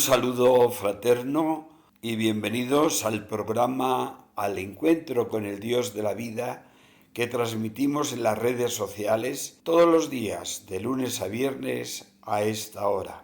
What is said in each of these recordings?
saludo fraterno y bienvenidos al programa Al Encuentro con el Dios de la Vida que transmitimos en las redes sociales todos los días, de lunes a viernes a esta hora.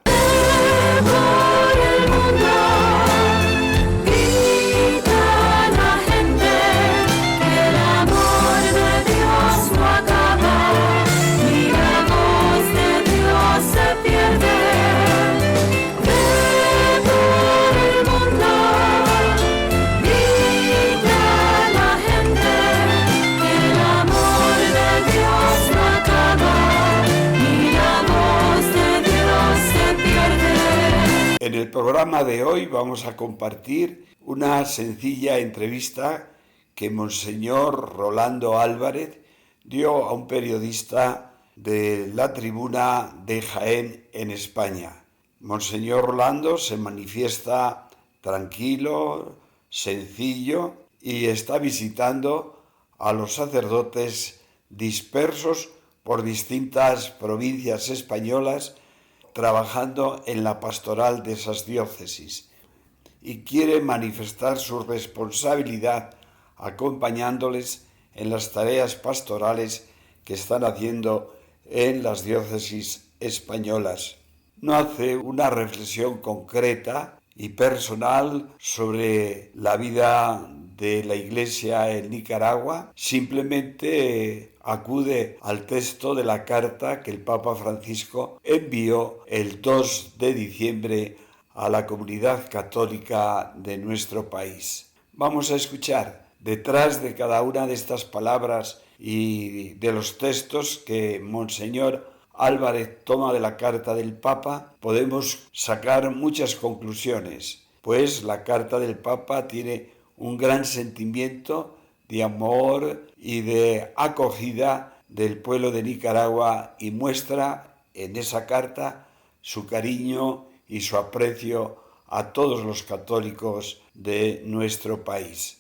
En el programa de hoy vamos a compartir una sencilla entrevista que Monseñor Rolando Álvarez dio a un periodista de La Tribuna de Jaén en España. Monseñor Rolando se manifiesta tranquilo, sencillo y está visitando a los sacerdotes dispersos por distintas provincias españolas, trabajando en la pastoral de esas diócesis, y quiere manifestar su responsabilidad acompañándoles en las tareas pastorales que están haciendo en las diócesis españolas. No hace una reflexión concreta y personal sobre la vida de la Iglesia en Nicaragua, simplemente acude al texto de la carta que el Papa Francisco envió el 2 de diciembre a la comunidad católica de nuestro país. Vamos a escuchar detrás de cada una de estas palabras y de los textos que Monseñor Álvarez toma de la carta del Papa. Podemos sacar muchas conclusiones, pues la carta del Papa tiene un gran sentimiento de amor y de acogida del pueblo de Nicaragua y muestra en esa carta su cariño y su aprecio a todos los católicos de nuestro país.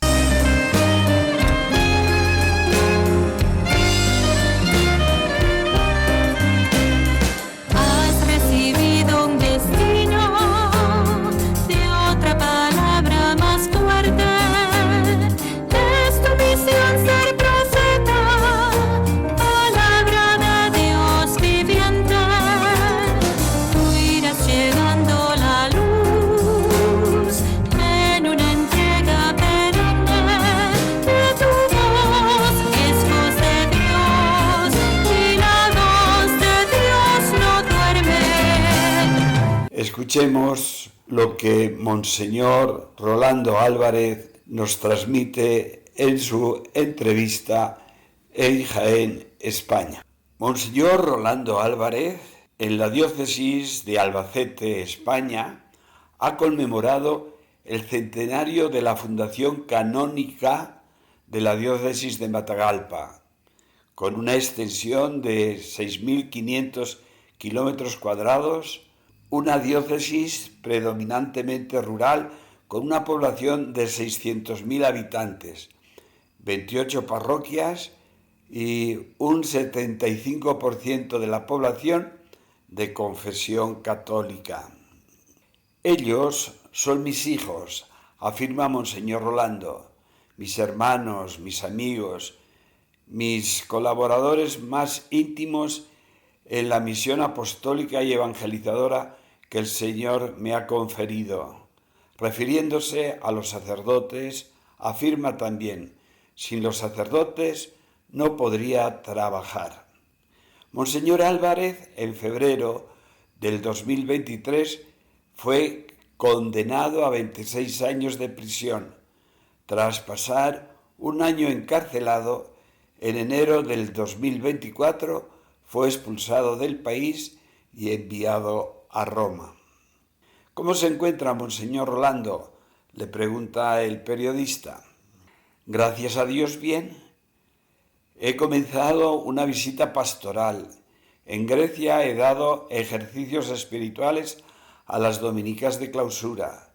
Escuchemos lo que Monseñor Rolando Álvarez nos transmite en su entrevista en Jaén, España. Monseñor Rolando Álvarez, en la diócesis de Albacete, España, ha conmemorado el centenario de la fundación canónica de la diócesis de Matagalpa, con una extensión de 6.500 kilómetros cuadrados, una diócesis predominantemente rural con una población de 600.000 habitantes, 28 parroquias y un 75% de la población de confesión católica. Ellos son mis hijos, afirma Monseñor Rolando, mis hermanos, mis amigos, mis colaboradores más íntimos en la misión apostólica y evangelizadora que el Señor me ha conferido. Refiriéndose a los sacerdotes, afirma también: sin los sacerdotes no podría trabajar. Monseñor Álvarez, en febrero del 2023, fue condenado a 26 años de prisión, tras pasar un año encarcelado. En enero del 2024 fue expulsado del país y enviado a Roma. ¿Cómo se encuentra Monseñor Rolando?, le pregunta el periodista. Gracias a Dios, bien. He comenzado una visita pastoral. En Grecia he dado ejercicios espirituales a las dominicas de clausura.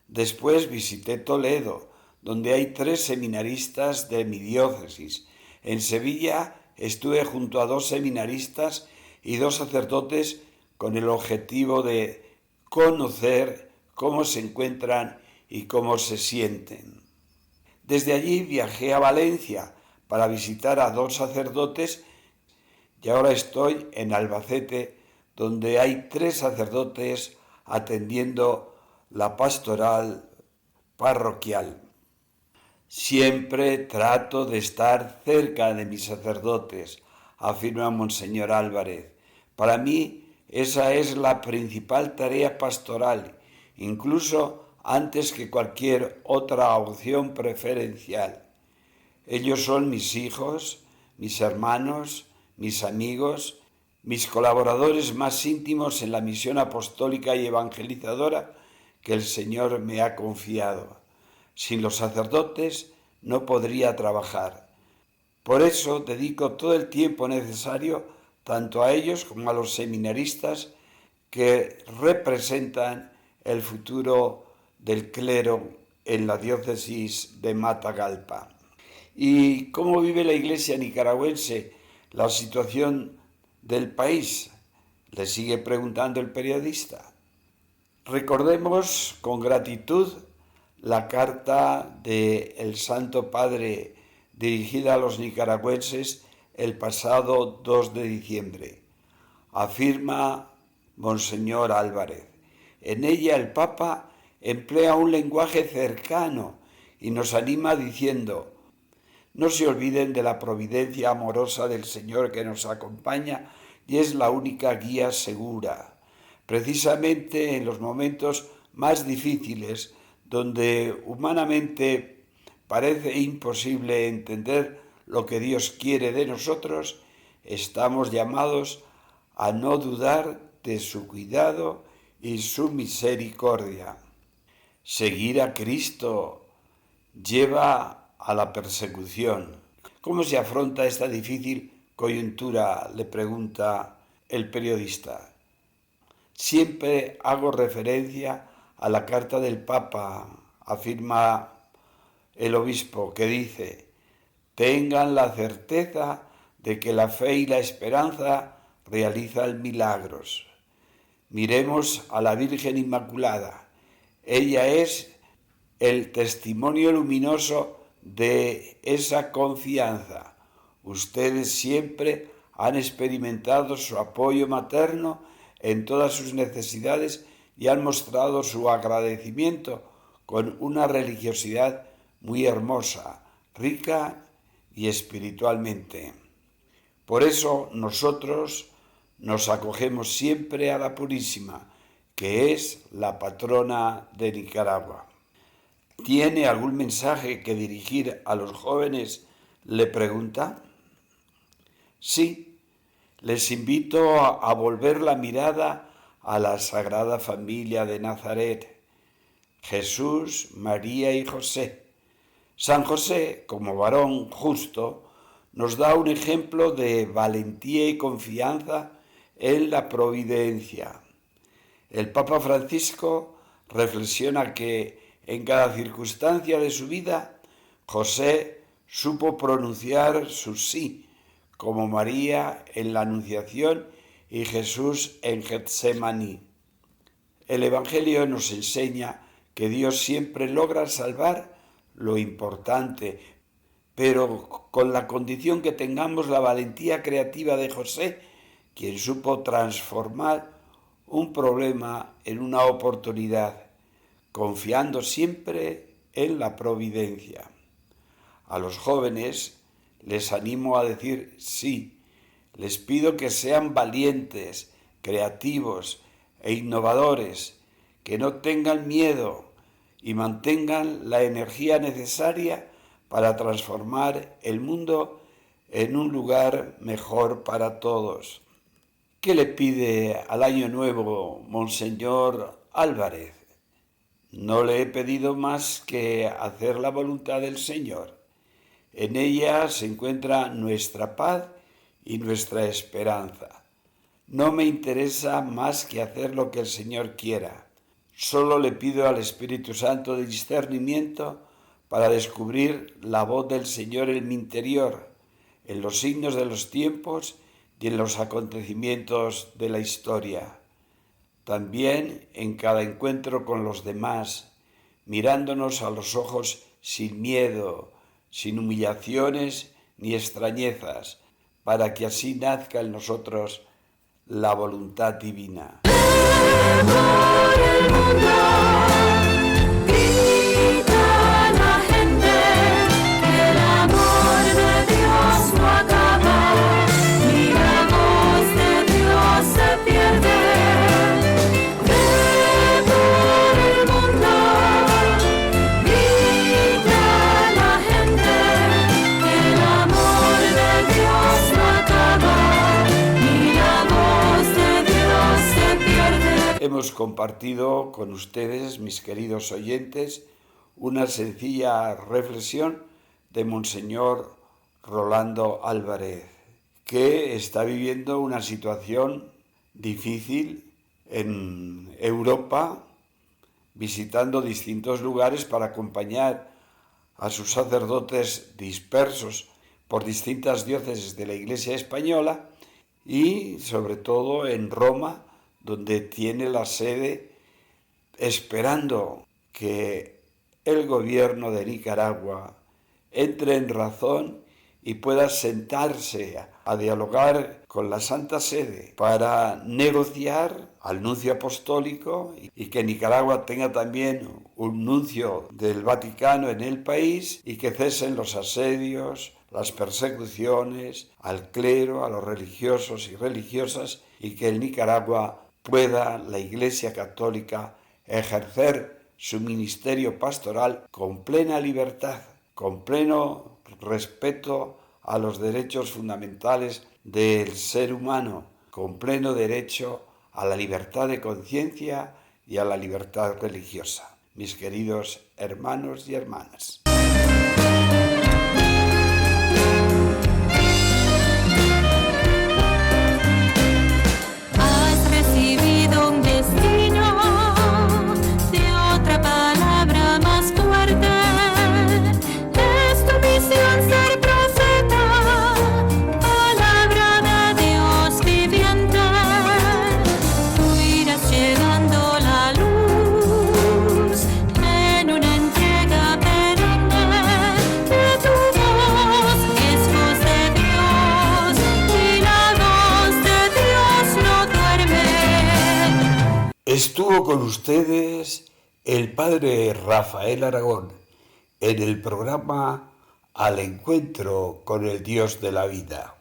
Después visité Toledo, donde hay 3 seminaristas de mi diócesis. En Sevilla estuve junto a 2 seminaristas y 2 sacerdotes con el objetivo de conocer cómo se encuentran y cómo se sienten. Desde allí viajé a Valencia para visitar a 2 sacerdotes y ahora estoy en Albacete, donde hay 3 sacerdotes atendiendo la pastoral parroquial. Siempre trato de estar cerca de mis sacerdotes, afirma Monseñor Álvarez. Para mí esa es la principal tarea pastoral, incluso antes que cualquier otra opción preferencial. Ellos son mis hijos, mis hermanos, mis amigos, mis colaboradores más íntimos en la misión apostólica y evangelizadora que el Señor me ha confiado. Sin los sacerdotes no podría trabajar. Por eso dedico todo el tiempo necesario tanto a ellos como a los seminaristas que representan el futuro del clero en la diócesis de Matagalpa. ¿Y cómo vive la Iglesia nicaragüense la situación del país?, le sigue preguntando el periodista. Recordemos con gratitud la carta del Santo Padre dirigida a los nicaragüenses el pasado 2 de diciembre. Afirma Monseñor Álvarez. En ella el Papa emplea un lenguaje cercano y nos anima diciendo: no se olviden de la providencia amorosa del Señor que nos acompaña y es la única guía segura. Precisamente en los momentos más difíciles, donde humanamente parece imposible entender lo que Dios quiere de nosotros, estamos llamados a no dudar de su cuidado y su misericordia. Seguir a Cristo lleva a la persecución. ¿Cómo se afronta esta difícil coyuntura?, le pregunta el periodista. Siempre hago referencia a la carta del Papa, afirma el obispo, que dice: tengan la certeza de que la fe y la esperanza realizan milagros. Miremos a la Virgen Inmaculada. Ella es el testimonio luminoso de esa confianza. Ustedes siempre han experimentado su apoyo materno en todas sus necesidades y han mostrado su agradecimiento con una religiosidad muy hermosa, rica y espiritualmente. Por eso nosotros nos acogemos siempre a la Purísima, que es la patrona de Nicaragua. ¿Tiene algún mensaje que dirigir a los jóvenes?, le pregunta. Sí, les invito a volver la mirada a la Sagrada Familia de Nazaret, Jesús, María y José. San José, como varón justo, nos da un ejemplo de valentía y confianza en la providencia. El Papa Francisco reflexiona que en cada circunstancia de su vida, José supo pronunciar su sí, como María en la Anunciación y Jesús en Getsemaní. El Evangelio nos enseña que Dios siempre logra salvar lo importante, pero con la condición que tengamos la valentía creativa de José, quien supo transformar un problema en una oportunidad, confiando siempre en la providencia. A los jóvenes les animo a decir sí. Les pido que sean valientes, creativos e innovadores, que no tengan miedo y mantengan la energía necesaria para transformar el mundo en un lugar mejor para todos. ¿Qué le pide al año nuevo, Monseñor Álvarez? No le he pedido más que hacer la voluntad del Señor. En ella se encuentra nuestra paz y nuestra esperanza. No me interesa más que hacer lo que el Señor quiera. Solo le pido al Espíritu Santo discernimiento para descubrir la voz del Señor en mi interior, en los signos de los tiempos y en los acontecimientos de la historia. también en cada encuentro con los demás, mirándonos a los ojos sin miedo, sin humillaciones ni extrañezas, para que así nazca en nosotros la voluntad divina. Hemos compartido con ustedes, mis queridos oyentes, una sencilla reflexión de Monseñor Rolando Álvarez, que está viviendo una situación difícil en Europa, visitando distintos lugares para acompañar a sus sacerdotes dispersos por distintas diócesis de la Iglesia española y, sobre todo, en Roma, donde tiene la sede, esperando que el gobierno de Nicaragua entre en razón y pueda sentarse a dialogar con la Santa Sede para negociar al nuncio apostólico y que Nicaragua tenga también un nuncio del Vaticano en el país y que cesen los asedios, las persecuciones al clero, a los religiosos y religiosas, y que en Nicaragua pueda la Iglesia Católica ejercer su ministerio pastoral con plena libertad, con pleno respeto a los derechos fundamentales del ser humano, con pleno derecho a la libertad de conciencia y a la libertad religiosa. Mis queridos hermanos y hermanas. Estuvo con ustedes el padre Rafael Aragón en el programa Al Encuentro con el Dios de la Vida.